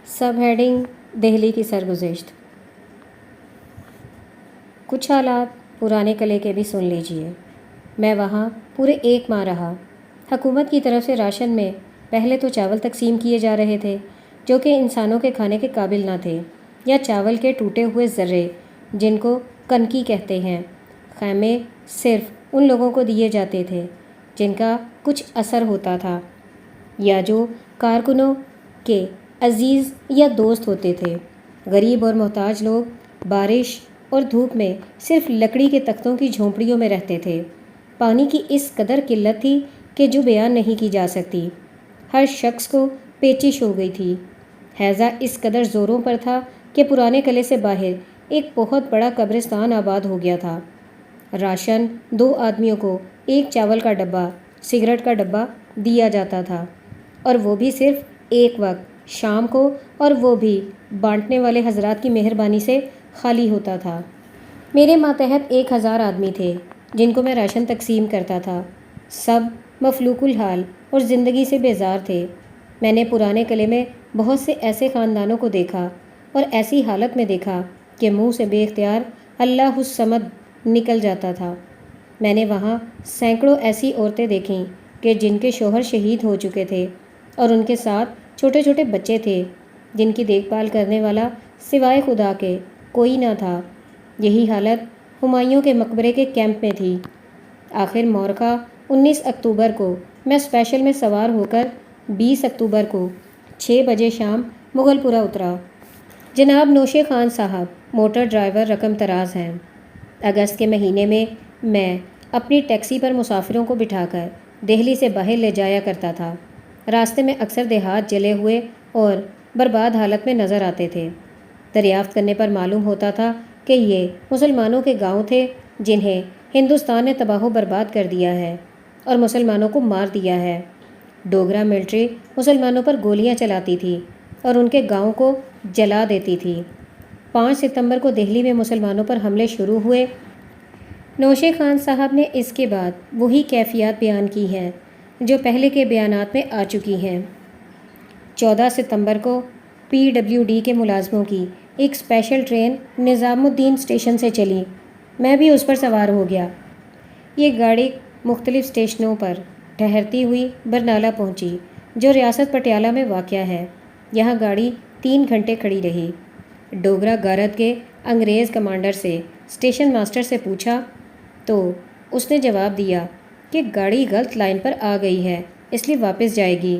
Sub heading Delhi کی سرگزشت۔ کچھ حالات پرانے قلعے کے بھی سن لیجئے۔ میں وہاں پورے 1 ماہ رہا۔ حکومت کی طرف سے راشن میں پہلے تو چاول تقسیم کیے جا رہے تھے جو کہ انسانوں کے کھانے کے قابل نہ تھے، یا چاول کے ٹوٹے ہوئے ذرے جن کو کنکی کہتے ہیں۔ خیمے صرف ان لوگوں کو دیے جاتے تھے جن کا کچھ اثر ہوتا تھا یا جو کارکنوں کے عزیز یا دوست ہوتے تھے۔ غریب اور محتاج لوگ بارش اور دھوپ میں صرف لکڑی کے تختوں کی جھونپڑیوں میں رہتے تھے۔ پانی کی اس قدر قلت تھی کہ جو بیان نہیں کی جا سکتی۔ ہر شخص کو پیچش ہو گئی تھی۔ ہیضہ اس قدر زوروں پر تھا کہ پرانے قلعے سے باہر ایک بہت بڑا قبرستان آباد ہو گیا تھا۔ راشن 2 آدمیوں کو 1 چاول کا ڈبہ، سگریٹ کا ڈبہ دیا جاتا تھا، اور وہ بھی صرف ایک وقت شام کو، اور وہ بھی بانٹنے والے حضرات کی مہربانی سے خالی ہوتا تھا۔ میرے ماتحت 1000 آدمی تھے جن کو میں راشن تقسیم کرتا تھا۔ سب مفلوک الحال اور زندگی سے بیزار تھے۔ میں نے پرانے قلعے میں بہت سے ایسے خاندانوں کو دیکھا اور ایسی حالت میں دیکھا کہ منہ سے بے اختیار اللہ الصمد نکل جاتا تھا۔ میں نے وہاں سینکڑوں ایسی عورتیں دیکھیں کہ جن کے شوہر شہید ہو چکے تھے اور ان کے ساتھ چھوٹے چھوٹے بچے تھے جن کی دیکھ بھال کرنے والا سوائے خدا کے کوئی نہ تھا۔ یہی حالت ہمایوں کے مقبرے کے کیمپ میں تھی۔ آخر مورخہ 19 اکتوبر کو میں اسپیشل میں سوار ہو کر 20 اکتوبر کو 6 بجے شام مغل پورہ اترا۔ جناب نوشے خان صاحب موٹر ڈرائیور رقم طراز ہیں۔ اگست کے مہینے میں میں اپنی ٹیکسی پر مسافروں کو بٹھا کر دہلی سے باہر لے جایا کرتا تھا۔ راستے میں اکثر دیہات جلے ہوئے اور برباد حالت میں نظر آتے تھے۔ دریافت کرنے پر معلوم ہوتا تھا کہ یہ مسلمانوں کے گاؤں تھے جنہیں ہندوستان نے تباہ و برباد کر دیا ہے اور مسلمانوں کو مار دیا ہے۔ ڈوگرا ملٹری مسلمانوں پر گولیاں چلاتی تھی اور ان کے گاؤں کو جلا دیتی تھی۔ 5 ستمبر کو دہلی میں مسلمانوں پر حملے شروع ہوئے۔ نوشے خان صاحب نے اس کے بعد وہی کیفیات بیان کی ہیں جو پہلے کے بیانات میں آ چکی ہیں۔ 14 ستمبر کو PWD کے ملازموں کی ایک اسپیشل ٹرین نظام الدین اسٹیشن سے چلی۔ میں بھی اس پر سوار ہو گیا۔ یہ گاڑی مختلف اسٹیشنوں پر ٹھہرتی ہوئی برنالہ پہنچی جو ریاست پٹیالہ میں واقع ہے۔ یہاں گاڑی 3 گھنٹے کھڑی رہی۔ ڈوگرا گارد کے انگریز کمانڈر سے اسٹیشن ماسٹر سے پوچھا تو اس نے جواب دیا کہ گاڑی غلط لائن پر آ گئی ہے، اس لیے واپس جائے گی۔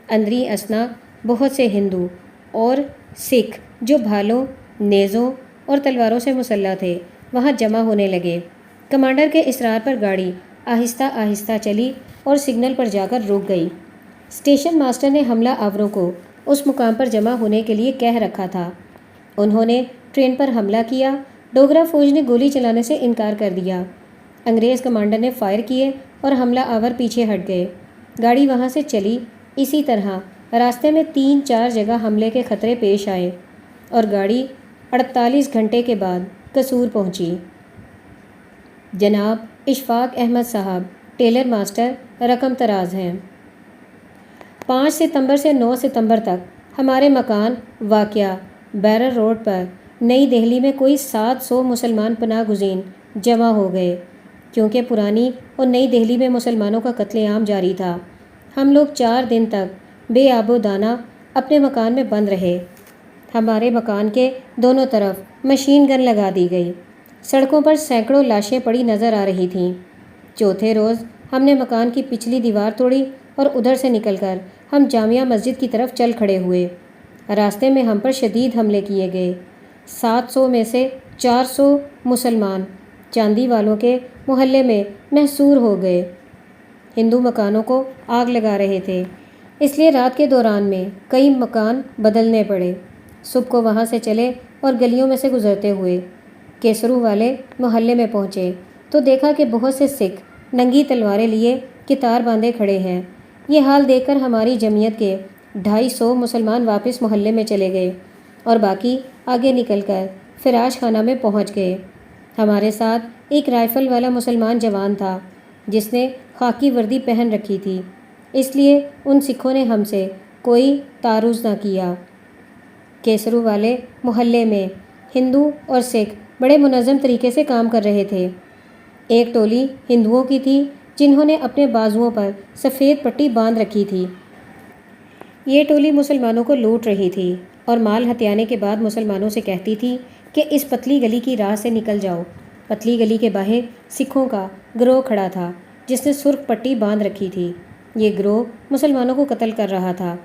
اندری اثنا بہت سے ہندو اور سکھ جو بھالوں، نیزوں اور تلواروں سے مسلح تھے وہاں جمع ہونے لگے۔ کمانڈر کے اصرار پر گاڑی آہستہ آہستہ چلی اور سگنل پر جا کر رک گئی۔ اسٹیشن ماسٹر نے حملہ آوروں کو اس مقام پر جمع ہونے کے لیے کہہ رکھا تھا۔ انہوں نے ٹرین پر حملہ کیا۔ ڈوگرا فوج نے گولی چلانے سے انکار کر دیا۔ انگریز کمانڈر نے فائر کیے اور حملہ آور پیچھے ہٹ گئے۔ گاڑی وہاں سے چلی۔ اسی طرح راستے میں 3-4 جگہ حملے کے خطرے پیش آئے اور گاڑی 48 گھنٹے کے بعد قصور پہنچی۔ جناب اشفاق احمد صاحب ٹیلر ماسٹر رقم طراز ہیں۔ 5 ستمبر سے 9 ستمبر تک ہمارے مکان واقع بیرر روڈ پر نئی دہلی میں کوئی 700 مسلمان پناہ گزین جمع ہو گئے، کیونکہ پرانی اور نئی دہلی میں مسلمانوں کا قتل عام جاری تھا۔ ہم لوگ 4 دن تک بے آب و دانہ اپنے مکان میں بند رہے۔ ہمارے مکان کے دونوں طرف مشین گن لگا دی گئی۔ سڑکوں پر سینکڑوں لاشیں پڑی نظر آ رہی تھیں۔ چوتھے روز ہم نے مکان کی پچھلی دیوار توڑی اور ادھر سے نکل کر ہم جامعہ مسجد کی طرف چل کھڑے ہوئے۔ راستے میں ہم پر شدید حملے کیے گئے۔ 700 میں سے 400 مسلمان چاندی والوں کے محلے میں محصور ہو گئے۔ ہندو مکانوں کو آگ لگا رہے تھے، اس لیے رات کے دوران میں کئی مکان بدلنے پڑے۔ صبح کو وہاں سے چلے اور گلیوں میں سے گزرتے ہوئے کیسرو والے محلے میں پہنچے تو دیکھا کہ بہت سے سکھ ننگی تلواریں لیے کتار باندھے کھڑے ہیں۔ یہ حال دیکھ کر ہماری جمعیت کے 250 مسلمان واپس محلے میں چلے گئے اور باقی آگے نکل کر فراش خانہ میں پہنچ گئے۔ ہمارے ساتھ ایک رائفل والا مسلمان جوان تھا جس نے خاکی وردی پہن رکھی تھی، اس لیے ان سکھوں نے ہم سے کوئی تعارض نہ کیا۔ کیسرو والے محلے میں ہندو اور سکھ بڑے منظم طریقے سے کام کر رہے تھے۔ ایک ٹولی ہندوؤں کی تھی جنہوں نے اپنے بازوؤں پر سفید پٹی باندھ رکھی تھی۔ یہ ٹولی مسلمانوں کو لوٹ رہی تھی اور مال ہتھیانے کے بعد مسلمانوں سے کہتی تھی کہ اس پتلی گلی کی راہ سے نکل جاؤ۔ پتلی گلی کے باہر سکھوں کا گروہ کھڑا تھا جس نے سرخ پٹی باندھ رکھی تھی۔ یہ گروہ مسلمانوں کو قتل کر رہا تھا۔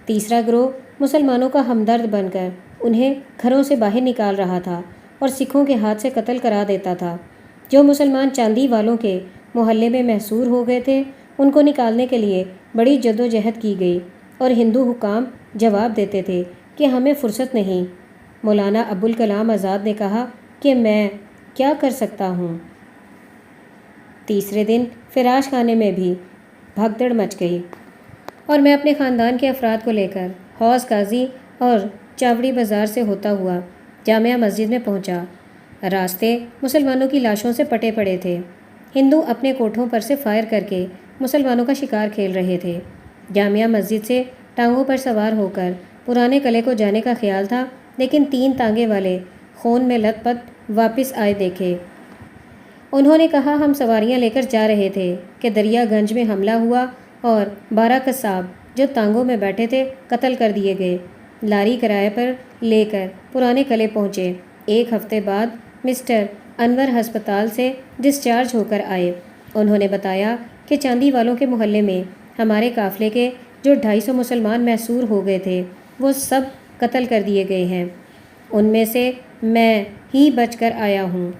تیسرا گروہ مسلمانوں کا ہمدرد بن کر انہیں گھروں سے باہر نکال رہا تھا اور سکھوں کے ہاتھ سے قتل کرا دیتا تھا۔ جو مسلمان چاندی والوں کے محلے میں محصور ہو گئے تھے ان کو نکالنے کے لیے بڑی جدوجہد کی گئی اور ہندو حکام جواب دیتے تھے کہ ہمیں فرصت نہیں۔ مولانا ابوالکلام آزاد نے کہا کہ میں کیا کر سکتا ہوں۔ تیسرے دن فراش خانے میں بھی بھگدڑ مچ گئی اور میں اپنے خاندان کے افراد کو لے کر حوض قاضی اور چاوڑی بازار سے ہوتا ہوا جامعہ مسجد میں پہنچا۔ راستے مسلمانوں کی لاشوں سے پٹے پڑے تھے۔ ہندو اپنے کوٹھوں پر سے فائر کر کے مسلمانوں کا شکار کھیل رہے تھے۔ جامعہ مسجد سے ٹانگوں پر سوار ہو کر پرانے قلعے کو جانے کا خیال تھا، لیکن 3 ٹانگے والے خون میں لت پت واپس آئے دیکھے۔ انہوں نے کہا ہم سواریاں لے کر جا رہے تھے کہ دریا گنج میں حملہ ہوا اور 12 قصاب جو ٹانگوں میں بیٹھے تھے قتل کر دیے گئے۔ لاری کرائے پر لے کر پرانے قلعے پہنچے۔ 1 ہفتے بعد مسٹر انور ہسپتال سے ڈسچارج ہو کر آئے۔ انہوں نے بتایا کہ چاندی والوں کے محلے میں ہمارے قافلے کے جو 250 مسلمان محصور ہو گئے تھے وہ سب قتل کر دیے گئے ہیں۔ ان میں سے میں ہی بچ کر آیا ہوں۔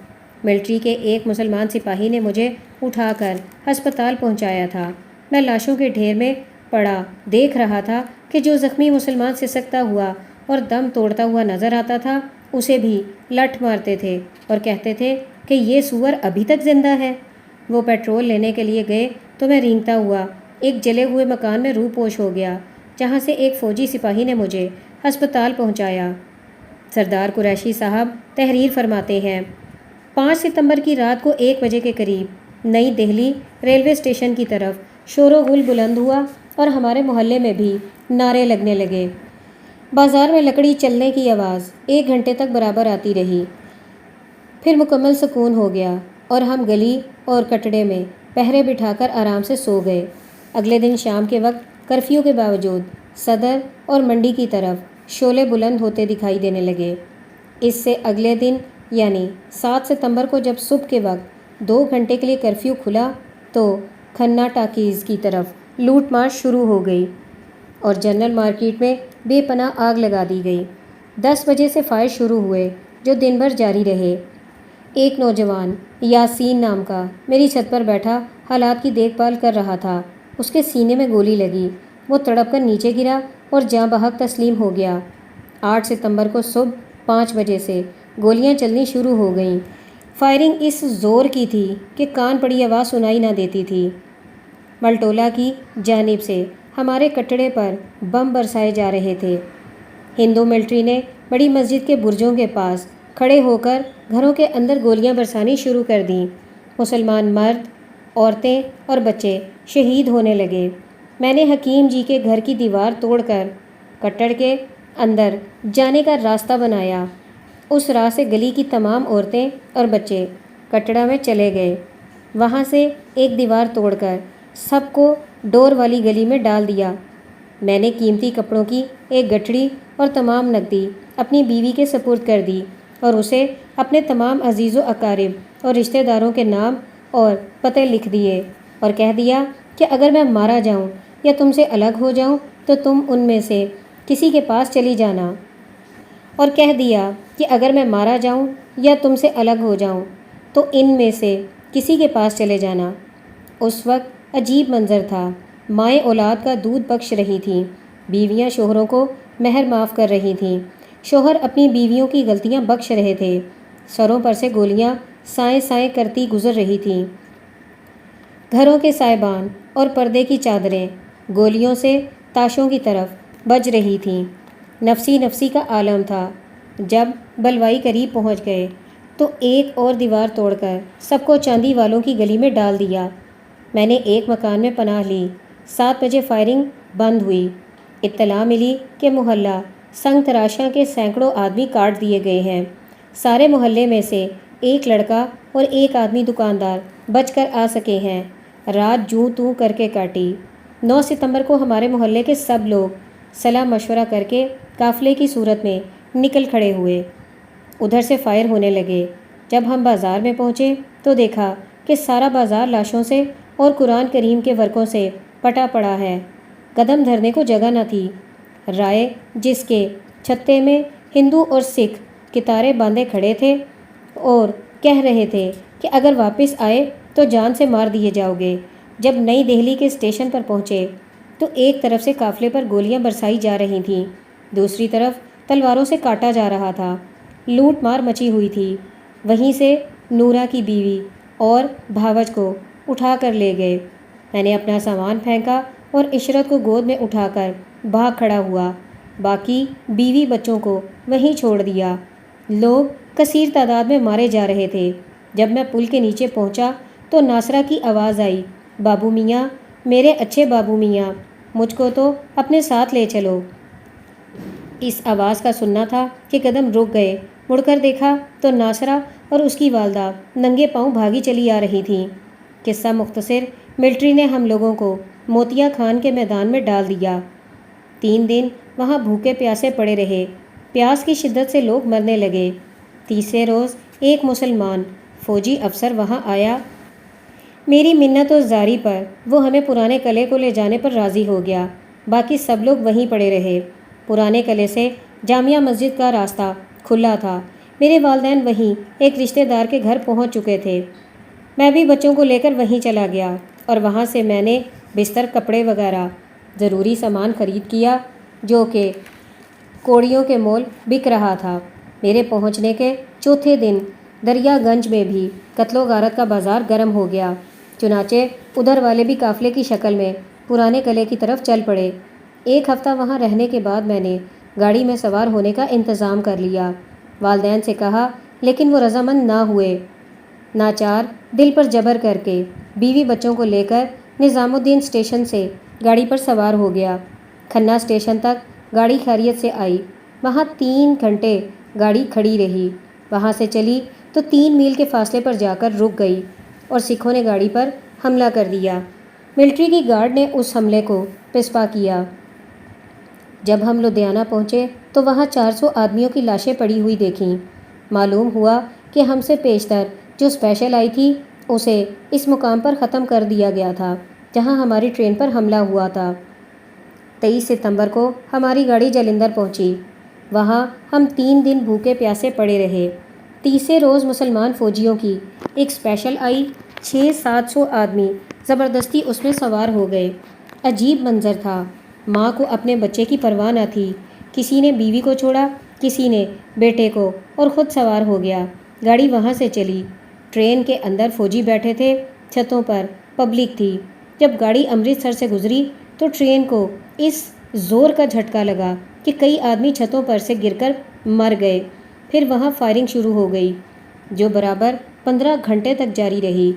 ملٹری کے ایک مسلمان سپاہی نے مجھے اٹھا کر ہسپتال پہنچایا تھا۔ میں لاشوں کے ڈھیر میں پڑا دیکھ رہا تھا کہ جو زخمی مسلمان سسکتا ہوا اور دم توڑتا ہوا نظر آتا تھا اسے بھی لٹ مارتے تھے اور کہتے تھے کہ یہ سور ابھی تک زندہ ہے۔ وہ پیٹرول لینے کے لیے گئے تو میں رینگتا ہوا ایک جلے ہوئے مکان میں روح پوش ہو گیا، جہاں سے ایک فوجی سپاہی نے مجھے ہسپتال پہنچایا۔ سردار قریشی صاحب تحریر فرماتے ہیں 5 ستمبر کی رات کو 1 بجے کے قریب نئی دہلی ریلوے اسٹیشن کی طرف شور و غل بلند ہوا اور ہمارے محلے میں بھی نعرے لگنے لگے۔ بازار میں لکڑی چلنے کی آواز 1 گھنٹے تک برابر آتی رہی، پھر مکمل سکون ہو گیا اور ہم گلی اور کٹڑے میں پہرے بٹھا کر آرام سے سو گئے۔ اگلے دن شام کے وقت کرفیو کے باوجود صدر اور منڈی کی طرف شعلے بلند ہوتے دکھائی دینے لگے۔ اس سے اگلے دن یعنی 7 ستمبر کو جب صبح کے وقت 2 گھنٹے کے لیے کرفیو کھلا تو کھنہ ٹاکیز کی طرف لوٹ مار شروع ہو گئی اور جنرل مارکیٹ میں بے پناہ آگ لگا دی گئی۔ 10 بجے سے فائر شروع ہوئے جو دن بھر جاری رہے۔ ایک نوجوان یاسین نام کا میری چھت پر بیٹھا حالات کی دیکھ بھال کر رہا تھا۔ اس کے سینے میں گولی لگی، وہ تڑپ کر نیچے گرا اور جاں بحق تسلیم ہو گیا۔ 8 ستمبر کو صبح 5 بجے سے گولیاں چلنی شروع ہو گئیں۔ فائرنگ اس زور کی تھی کہ کان پڑی آواز سنائی نہ دیتی تھی۔ ملٹولہ کی جانب سے ہمارے کٹڑے پر بم برسائے جا رہے تھے۔ ہندو ملٹری نے بڑی مسجد کے برجوں کے پاس کھڑے ہو کر گھروں کے اندر گولیاں برسانی شروع کر دیں۔ مسلمان مرد، عورتیں اور بچے شہید ہونے لگے۔ میں نے حکیم جی کے گھر کی دیوار توڑ کر کٹڑ کے اندر جانے کا راستہ بنایا۔ اس راہ سے گلی کی تمام عورتیں اور بچے کٹڑا میں چلے گئے۔ وہاں سے ایک دیوار توڑ کر سب کو ڈور والی گلی میں ڈال دیا۔ میں نے قیمتی کپڑوں کی ایک گٹھڑی اور تمام نقدی اپنی بیوی کے سپرد کر دی اور اسے اپنے تمام عزیز و اقارب اور رشتہ داروں کے نام اور پتے لکھ دیے اور کہہ دیا کہ اگر میں مارا جاؤں یا تم سے الگ ہو جاؤں تو تم ان میں سے کسی کے پاس چلی جانا، اور کہہ دیا کہ اگر میں مارا جاؤں یا تم سے الگ ہو جاؤں تو ان میں سے کسی کے پاس چلے جانا۔ اس وقت عجیب منظر تھا۔ مائیں اولاد کا دودھ بخش رہی تھیں، بیویاں شوہروں کو مہر معاف کر رہی تھیں، شوہر اپنی بیویوں کی غلطیاں بخش رہے تھے، سروں پر سے گولیاں سائیں سائیں کرتی گزر رہی تھیں۔ گھروں کے سائبان اور پردے کی چادریں گولیوں سے تاشوں کی طرف بج رہی تھیں۔ نفسی نفسی کا عالم تھا۔ جب بلوائی قریب پہنچ گئے تو ایک اور دیوار توڑ کر سب کو چاندی والوں کی گلی میں ڈال دیا۔ میں نے ایک مکان میں پناہ لی۔ 7 بجے فائرنگ بند ہوئی۔ اطلاع ملی کہ محلہ سنگ تراشاں کے سینکڑوں آدمی کاٹ دیے گئے ہیں۔ سارے محلے میں سے ایک لڑکا اور ایک آدمی دکاندار بچ کر آ سکے ہیں۔ رات جوں توں کر کے کاٹی۔ 9 ستمبر کو ہمارے محلے کے سب لوگ صلاح مشورہ کر کے قافلے کی صورت میں نکل کھڑے ہوئے۔ ادھر سے فائر ہونے لگے۔ جب ہم بازار میں پہنچے تو دیکھا کہ سارا بازار لاشوں سے اور قرآن کریم کے ورقوں سے پٹا پڑا ہے۔ قدم دھرنے کو جگہ نہ تھی۔ رائے جس کے چھتے میں ہندو اور سکھ کتاریں باندھے کھڑے تھے اور کہہ رہے تھے کہ اگر واپس آئے تو جان سے مار دیے جاؤ گے۔ جب نئی دہلی کے اسٹیشن پر پہنچے تو ایک طرف سے قافلے پر گولیاں برسائی جا رہی تھیں، دوسری طرف تلواروں سے کاٹا جا رہا تھا۔ لوٹ مار مچی ہوئی تھی۔ وہیں سے نورا کی بیوی اور بھاوج کو اٹھا کر لے گئے۔ میں نے اپنا سامان پھینکا اور عشرت کو گود میں اٹھا کر بھاگ کھڑا ہوا۔ باقی بیوی بچوں کو وہیں چھوڑ دیا۔ لوگ کثیر تعداد میں مارے جا رہے تھے۔ جب میں پل کے نیچے پہنچا تو ناصرہ کی آواز آئی، بابو میاں، میرے اچھے بابو میاں، مجھ کو تو اپنے ساتھ لے چلو۔ اس آواز کا سننا تھا کہ قدم رک گئے۔ مڑ کر دیکھا تو ناصرہ اور اس کی والدہ ننگے پاؤں بھاگی چلی آ رہی تھیں۔ قصہ مختصر، ملٹری نے ہم لوگوں کو موتیا خان کے میدان میں ڈال دیا۔ 3 دن وہاں بھوکے پیاسے پڑے رہے۔ پیاس کی شدت سے لوگ مرنے لگے۔ تیسرے روز ایک مسلمان فوجی افسر وہاں آیا۔ میری منت و زاری پر وہ ہمیں پرانے قلعے کو لے جانے پر راضی ہو گیا۔ باقی سب لوگ وہیں پڑے رہے۔ پرانے قلعے سے جامعہ مسجد کا راستہ کھلا تھا۔ میرے والدین وہیں ایک رشتہ دار کے گھر پہنچ چکے تھے۔ میں بھی بچوں کو لے کر وہیں چلا گیا اور وہاں سے میں نے بستر، کپڑے وغیرہ ضروری سامان خرید کیا جو کہ کوڑیوں کے مول بک رہا تھا۔ میرے پہنچنے کے چوتھے دن دریا گنج میں بھی قتل و غارت کا بازار گرم ہو گیا۔ چنانچہ ادھر والے بھی قافلے کی شکل میں پرانے قلعے کی طرف چل پڑے۔ ایک ہفتہ وہاں رہنے کے بعد میں نے گاڑی میں سوار ہونے کا انتظام کر لیا۔ والدین سے کہا لیکن وہ رضامند نہ ہوئے۔ ناچار دل پر جبر کر کے بیوی بچوں کو لے کر نظام الدین اسٹیشن سے گاڑی پر سوار ہو گیا۔ کھنہ اسٹیشن تک گاڑی خیریت سے آئی۔ وہاں 3 گھنٹے گاڑی کھڑی رہی۔ وہاں سے چلی تو 3 میل کے فاصلے پر جا کر رک گئی اور سکھوں نے گاڑی پر حملہ کر دیا۔ ملٹری کی گارڈ نے اس حملے کو پسپا کیا۔ جب ہم لدھیانہ پہنچے تو وہاں 400 آدمیوں کی لاشیں پڑی ہوئی دیکھیں۔ معلوم ہوا کہ ہم سے پیشتر جو اسپیشل آئی تھی اسے اس مقام پر ختم کر دیا گیا تھا جہاں ہماری ٹرین پر حملہ ہوا تھا۔ 23 ستمبر کو ہماری گاڑی جلندھر پہنچی۔ وہاں ہم 3 دن بھوکے پیاسے پڑے رہے۔ تیسرے روز مسلمان فوجیوں کی ایک اسپیشل آئی۔ 600-700 آدمی زبردستی اس میں سوار ہو گئے۔ عجیب منظر تھا۔ ماں کو اپنے بچے کی پرواہ نہ تھی۔ کسی نے بیوی کو چھوڑا، کسی نے بیٹے کو، اور خود سوار ہو گیا۔ گاڑی وہاں سے چلی۔ ٹرین کے اندر فوجی بیٹھے تھے، چھتوں پر پبلک تھی۔ جب گاڑی امرتسر سے گزری تو ٹرین کو اس زور کا جھٹکا لگا کہ کئی آدمی چھتوں پر سے گر کر مر گئے۔ پھر وہاں فائرنگ شروع ہو گئی جو برابر 15 گھنٹے تک جاری رہی۔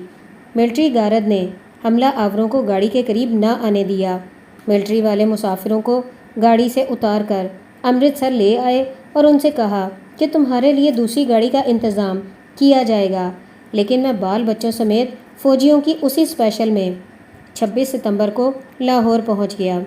ملٹری گارد نے حملہ آوروں کو گاڑی کے قریب نہ آنے دیا۔ ملٹری والے مسافروں کو گاڑی سے اتار کر امرتسر لے آئے اور ان سے کہا کہ تمہارے لیے دوسری گاڑی کا انتظام کیا جائے گا، لیکن میں بال بچوں سمیت فوجیوں کی اسی اسپیشل میں 26 ستمبر کو لاہور پہنچ گیا۔